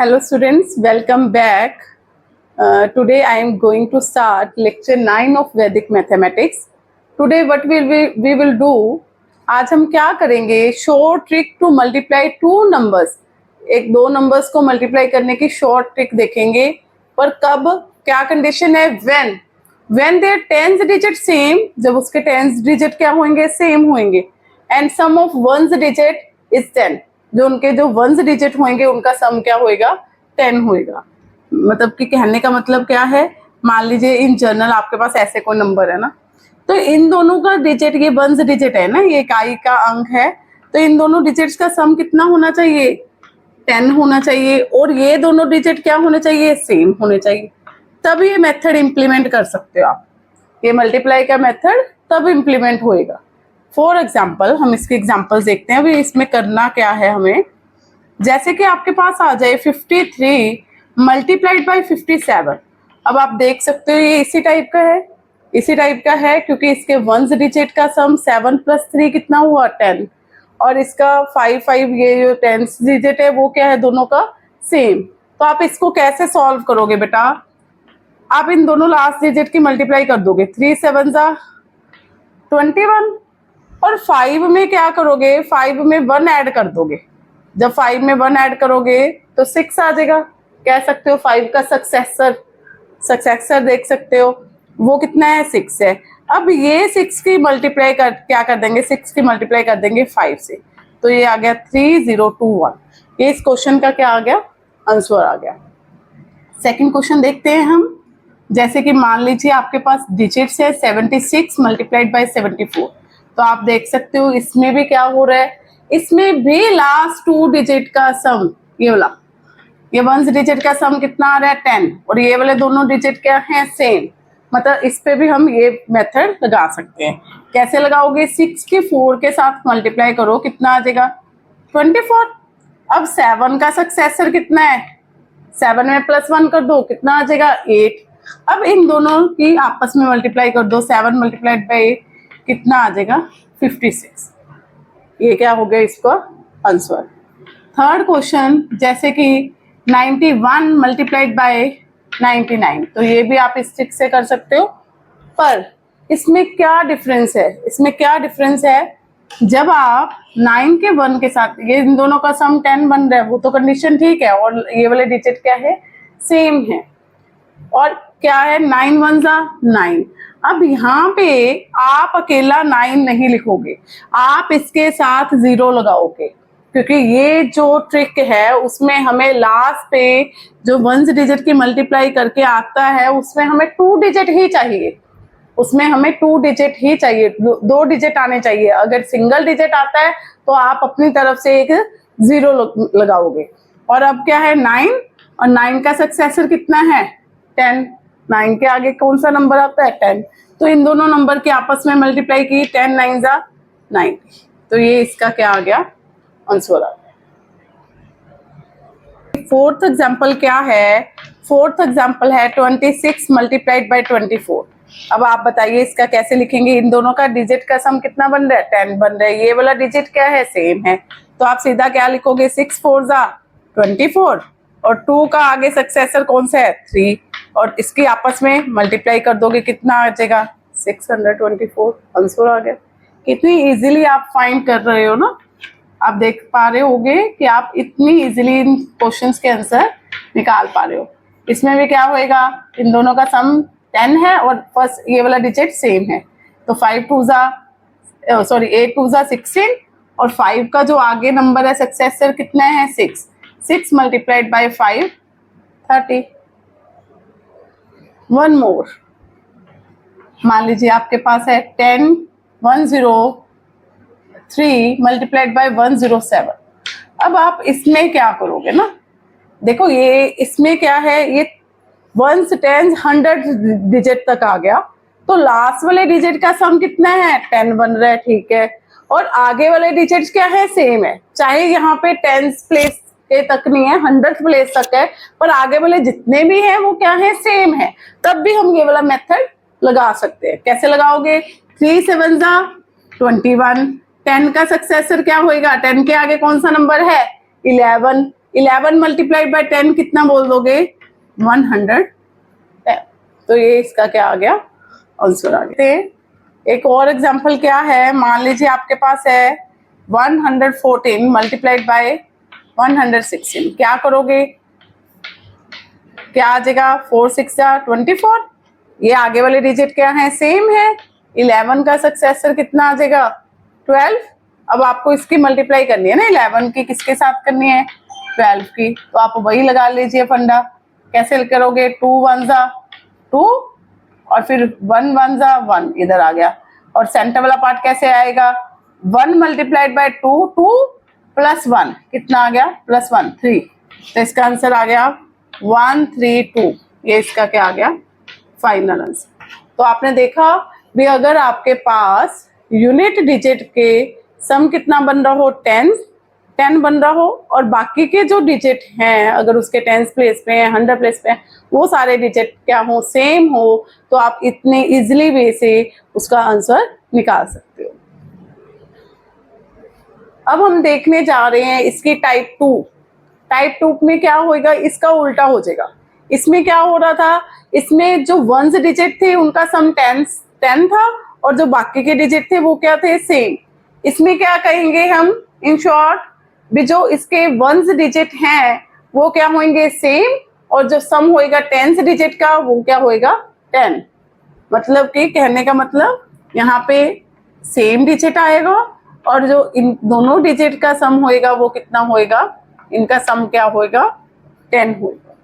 Hello students, welcome back. Today I am going to start lecture 9 of Vedic Mathematics. Today what we will do, आज हम क्या करेंगे, short trick to multiply two numbers. एक दो numbers को multiply करने की शॉर्ट ट्रिक देखेंगे. पर कब, क्या कंडीशन है, when their tens digit same, जब उसके टेंस डिजिट क्या होंगे, सेम होंगे. And sum of ones digit is 10, जो उनके जो वंस डिजिट होंगे उनका सम क्या होएगा, 10 होएगा. मतलब कि कहने का मतलब क्या है, मान लीजिए इन जनरल आपके पास ऐसे कोई नंबर है ना, तो इन दोनों का डिजिट, ये वंस डिजिट है ना, ये इकाई का अंक है, तो इन दोनों डिजिट्स का सम कितना होना चाहिए, 10 होना चाहिए. और ये दोनों डिजिट क्या होने चाहिए, सेम होने चाहिए. तब ये मेथड इंप्लीमेंट कर सकते हो आप. ये मल्टीप्लाई का मेथड तब इंप्लीमेंट होएगा. फॉर एग्जाम्पल, हम इसके एग्जाम्पल्स देखते हैं. अभी इसमें करना क्या है हमें, जैसे कि आपके पास आ जाए 53 मल्टीप्लाइड बाई 57. अब आप देख सकते हो ये इसी टाइप का है, इसी टाइप का है, क्योंकि इसके वंस डिजिट का सम 7 + 3 कितना हुआ, 10. और इसका 5 ये जो टेंस डिजिट है वो क्या है, दोनों का सेम. तो आप इसको कैसे सॉल्व करोगे बेटा, आप इन दोनों लास्ट डिजिट की मल्टीप्लाई कर दोगे. 3 7 21. और 5 में क्या करोगे, 5 में 1 ऐड कर दोगे. जब 5 में 1 ऐड करोगे तो 6 आ जाएगा. कह सकते हो 5 का सक्सेसर देख सकते हो, वो कितना है, 6 है. अब ये 6 की मल्टीप्लाई कर क्या कर देंगे, 6 की मल्टीप्लाई कर देंगे 5 से, तो ये आ गया 3021. ये इस क्वेश्चन का क्या आ गया, आंसर आ गया. सेकंड क्वेश्चन देखते हैं हम. जैसे कि मान लीजिए आपके पास डिजिट्स है 76 मल्टीप्लाइड बाई 74. तो आप देख सकते हो इसमें भी क्या हो रहा है, इसमें भी लास्ट 2 डिजिट का सम, ये वाला, ये वंस डिजिट का सम कितना आ रहा है, 10. और ये वाले दोनों डिजिट क्या हैं, सेम. मतलब इस पे भी हम ये मेथड लगा सकते हैं. कैसे लगाओगे, 6 के 4 के साथ मल्टीप्लाई करो, कितना आ जाएगा, 24. अब 7 का सक्सेसर कितना है, 7 में +1 कर दो, कितना आ जाएगा, 8. अब इन दोनों की आपस में मल्टीप्लाई कर दो, 7 मल्टीप्लाइड बाई 8 कितना आ जाएगा, 56. ये क्या हो गया इसका आंसर. थर्ड क्वेश्चन, जैसे कि 91 मल्टीप्लाइड बाय 99. तो ये भी आप इस ट्रिक से कर सकते हो. पर इसमें क्या डिफरेंस है, इसमें क्या डिफरेंस है, जब आप 9 के 1 के साथ, ये इन दोनों का सम 10 बन रहा है, वो तो कंडीशन ठीक है, और ये वाले डिजिट क्या है, सेम है. और क्या है, 9 1 9. अब यहाँ पे आप अकेला 9 नहीं लिखोगे, आप इसके साथ 0 लगाओगे, क्योंकि ये जो ट्रिक है उसमें हमें लास्ट पे जो वंस डिजिट की मल्टीप्लाई करके आता है उसमें हमें 2 डिजिट ही चाहिए, उसमें हमें 2 डिजिट ही चाहिए, 2 डिजिट आने चाहिए. अगर सिंगल डिजिट आता है तो आप अपनी तरफ से एक 0 लगाओगे. और अब क्या है, 9, और 9 का सक्सेसर कितना है, 10. 9 के आगे कौन सा नंबर आता है, 10. तो इन दोनों नंबर के आपस में मल्टीप्लाई की, 10 9 90. तो ये इसका क्या आ गया, आंसर आ गया. फोर्थ एग्जांपल क्या है, फोर्थ एग्जांपल है 26 मल्टीप्लाइड बाई 24. अब आप बताइए इसका कैसे लिखेंगे. इन दोनों का डिजिट का सम कितना बन रहा है, 10 बन रहा है. ये वाला डिजिट क्या है, सेम है. तो आप सीधा क्या लिखोगे, 6 4 24, और 2 का आगे सक्सेसर कौन सा है, 3, और इसकी आपस में मल्टीप्लाई कर दोगे, कितना आ जाएगा, 624. आंसर आ गया. कितनी इजीली आप फाइंड कर रहे हो ना, आप देख पा रहे होगे कि आप इतनी इजीली इन क्वेश्चंस के आंसर निकाल पा रहे हो. इसमें भी क्या होएगा, इन दोनों का सम 10 है और फर्स्ट ये वाला डिजिट सेम है, तो 8 2 16, और 5 का जो आगे नंबर है सक्सेसर कितना है, 6 मल्टीप्लाइड बाई 5 30. वन मोर, मान लीजिए आपके पास है 10 103 मल्टीप्लाइड बाई 107. अब आप इसमें क्या करोगे ना, देखो ये इसमें क्या है, ये 1s 10s 100 डिजिट तक आ गया, तो लास्ट वाले डिजिट का सम कितना है, 10 बन रहा है, ठीक है. और आगे वाले डिजिट्स क्या है, सेम है, चाहे यहाँ पे 10th प्लेस के तक नहीं है, 100th प्लेस तक है, पर आगे वाले जितने भी हैं वो क्या है, सेम है. तब भी हम ये वाला मेथड लगा सकते हैं. कैसे लगाओगे, 3 7 21. 10 का सक्सेसर क्या होएगा, 10 के आगे कौन सा नंबर है, 11. 11 मल्टीप्लाइड बाय 10 कितना बोल दोगे? 110। तो ये इसका क्या आ गया? आंसर आ गया। एक और एग्जांपल क्या है, मान लीजिए आपके पास है 114 मल्टीप्लाइड बाय 116, क्या करोगे? क्या आ जाएगा? 4 6 24। ये आगे वाले डिजिट क्या है? सेम है। 11 का सक्सेसर कितना आ जाएगा? 12। अब आपको इसकी मल्टीप्लाई करनी है ना, 11 की किसके साथ करनी है? 12 की। तो आप वही लगा लीजिए फंडा। कैसे करोगे? 2 1 2 और फिर 1 1 1 इधर आ गया। और सेंटर वाला पार्ट कैसे आएगा? 1 मल्टीप्लाइड बाय 2 2 प्लस 1 कितना आ गया? प्लस 1 3। तो इसका आंसर आ गया 132। ये इसका क्या आ गया? Final answer. तो आपने देखा भी, अगर आपके पास यूनिट डिजिट के सम कितना बन रहा हो? 10 बन रहा हो, और बाकी के जो डिजिट हैं अगर उसके 10 प्लेस पे हैं, 100 प्लेस पे हैं, वो सारे डिजिट क्या हो? सेम हो, तो आप इतने इजिली वे से उसका आंसर निकाल सकते हो। अब हम देखने जा रहे हैं इसकी टाइप 2। टाइप 2 में क्या होगा? इसका उल्टा हो जाएगा। इसमें क्या हो रहा था? इसमें जो वंस डिजिट थे उनका सम 10 था, और जो बाकी के डिजिट थे वो क्या थे? सेम। इसमें क्या कहेंगे हम? इन शॉर्ट भी जो इसके वंस डिजिट हैं वो क्या होंगे? सेम, और जो सम होएगा 10 डिजिट का वो क्या होएगा? 10। मतलब कि कहने का मतलब यहाँ पे सेम डिजिट आएगा, और जो इन दोनों डिजिट का सम होएगा वो कितना होएगा? इनका सम क्या होएगा? 10 होएगा।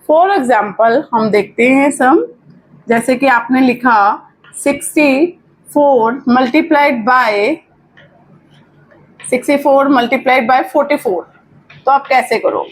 फॉर एग्जाम्पल हम देखते हैं सम, जैसे कि आपने लिखा 64 मल्टीप्लाइड बाय 44। तो आप कैसे करोगे?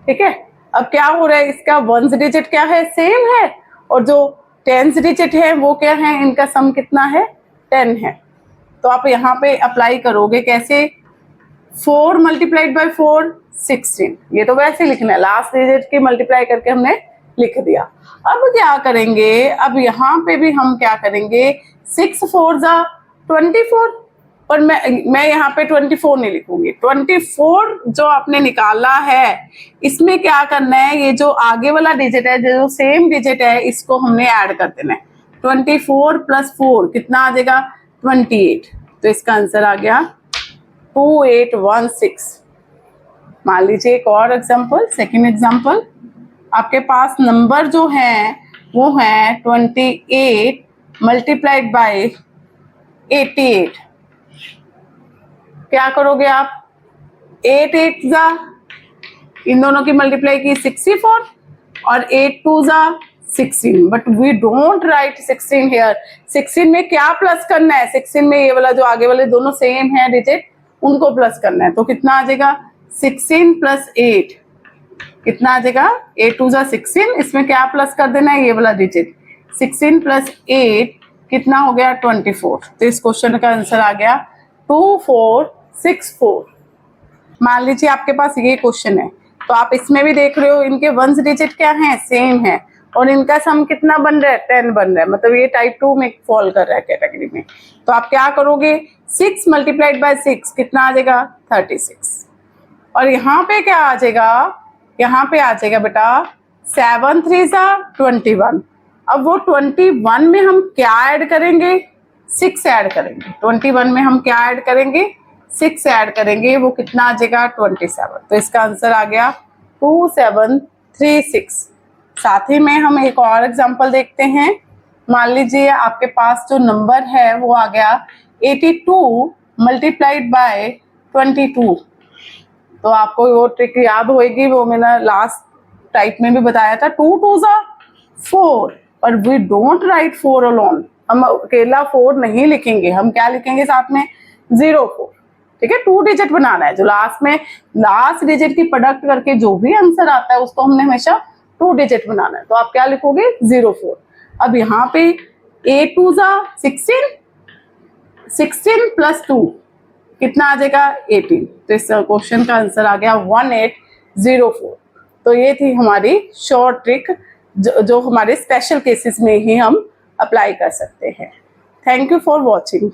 ठीक है, अब क्या हो रहा है? इसका वंस डिजिट क्या है? सेम है, और जो 10 डिजिट है वो क्या है? इनका सम कितना है? 10 है। तो आप यहाँ पे अप्लाई करोगे कैसे? 4 मल्टीप्लाइड बाय 4 16। ये तो वैसे लिखना है, लास्ट डिजिट की मल्टीप्लाई करके हमने लिख दिया। अब क्या करेंगे? अब यहाँ पे भी हम क्या करेंगे? 6 4 24, पर मैं यहाँ पे 24 नहीं लिखूंगी। 24 जो आपने निकाला है इसमें क्या करना है? ये जो आगे वाला डिजिट है, जो सेम डिजिट है, इसको हमने ऐड कर देना है। 24 प्लस 4 कितना आ जाएगा? 28। तो इसका आंसर आ गया 2816। मान लीजिए एक और एग्जांपल, सेकंड एग्जांपल, आपके पास नंबर जो है वो है 28 मल्टीप्लाइड बाय 88। क्या करोगे आप? 8 8 इन दोनों की मल्टीप्लाई की 64, और 8 2 16, but we don't write 16 here. 16 में क्या प्लस करना है? 16 में ये वाला जो आगे वाले दोनों सेम है डिजिट, उनको प्लस करना है। तो कितना आ जाएगा? 16 प्लस 8 कितना आ जाएगा? 8 2 16। इसमें क्या प्लस कर देना है? ये वाला डिजिट। 16 प्लस 8 कितना हो गया? 24। तो इस क्वेश्चन का आंसर आ गया 2464। मान लीजिए आपके पास ये क्वेश्चन है, तो आप इसमें भी देख रहे हो इनके वंस डिजिट क्या है? सेम है, और इनका सम कितना बन रहा है? 10 बन रहा है। मतलब ये टाइप 2 में फॉल कर रहा है कैटेगरी में। तो आप क्या करोगे? 6 मल्टीप्लाइड बाय 6 कितना आ जाएगा? 36। और यहाँ पे क्या आ जाएगा? यहाँ पे आ जाएगा बेटा 7 3 21। अब वो 21 में हम क्या ऐड करेंगे? 6 ऐड करेंगे। 21 में हम क्या ऐड करेंगे? 6 ऐड करेंगे। वो कितना आ जाएगा? 27। तो इसका आंसर आ गया 2736। साथ ही में हम एक और एग्जांपल देखते हैं। मान लीजिए आपके पास जो नंबर है वो आ गया 82 मल्टीप्लाइड बाय 22। तो आपको वो ट्रिक याद होएगी, वो मैंने लास्ट टाइप में भी बताया था। 2 2 4, और वी डोंट राइट 4 अलोन। हम अकेला 4 नहीं लिखेंगे, हम क्या लिखेंगे साथ में? 04। ठीक है, 2 डिजिट बनाना है। जो लास्ट में लास्ट डिजिट की प्रोडक्ट करके जो भी आंसर आता है उसको हमने हमेशा 2 डिजिट बनाना है। तो आप क्या लिखोगे? 04। अब यहाँ पे 8 2 16, 16 प्लस 2 कितना आ जाएगा? 18। तो इस क्वेश्चन का आंसर आ गया 1804। तो ये थी हमारी शॉर्ट ट्रिक, जो हमारे स्पेशल केसेस में ही हम अप्लाई कर सकते हैं। Thank you for watching.